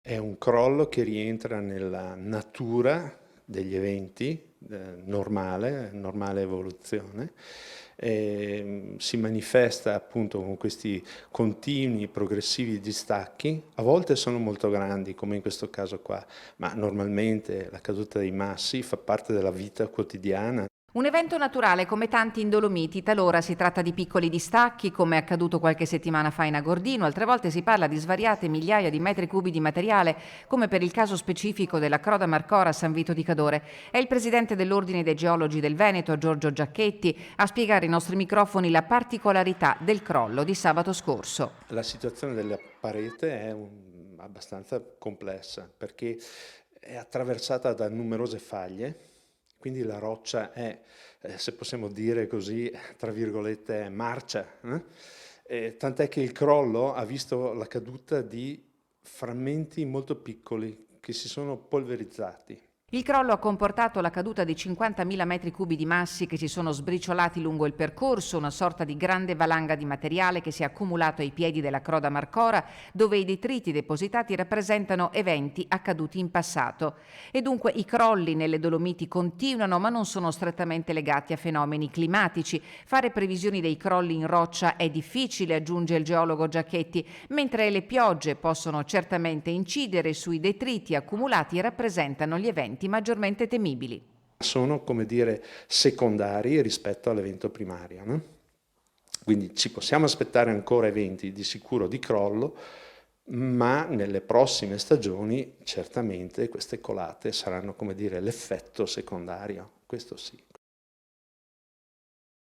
È un crollo che rientra nella natura degli eventi, normale evoluzione, si manifesta appunto con questi continui, progressivi distacchi, a volte sono molto grandi, come in questo caso qua, ma normalmente la caduta dei massi fa parte della vita quotidiana. Un evento naturale come tanti in Dolomiti, talora si tratta di piccoli distacchi come è accaduto qualche settimana fa in Agordino, altre volte si parla di svariate migliaia di metri cubi di materiale come per il caso specifico della Croda Marcora a San Vito di Cadore. È il presidente dell'Ordine dei Geologi del Veneto, Giorgio Giacchetti, a spiegare ai nostri microfoni la particolarità del crollo di sabato scorso. La situazione della parete è abbastanza complessa perché è attraversata da numerose faglie, quindi la roccia è, se possiamo dire così, tra virgolette, marcia. Tant'è che il crollo ha visto la caduta di frammenti molto piccoli che si sono polverizzati. Il crollo ha comportato la caduta di 50.000 metri cubi di massi che si sono sbriciolati lungo il percorso, una sorta di grande valanga di materiale che si è accumulato ai piedi della Croda Marcora, dove i detriti depositati rappresentano eventi accaduti in passato. E dunque i crolli nelle Dolomiti continuano, ma non sono strettamente legati a fenomeni climatici. Fare previsioni dei crolli in roccia è difficile, aggiunge il geologo Giacchetti, mentre le piogge possono certamente incidere sui detriti accumulati e rappresentano gli eventi maggiormente temibili. Sono, come dire, secondari rispetto all'evento primario, no? Quindi ci possiamo aspettare ancora eventi di sicuro di crollo, ma nelle prossime stagioni certamente queste colate saranno, come dire, l'effetto secondario, questo sì.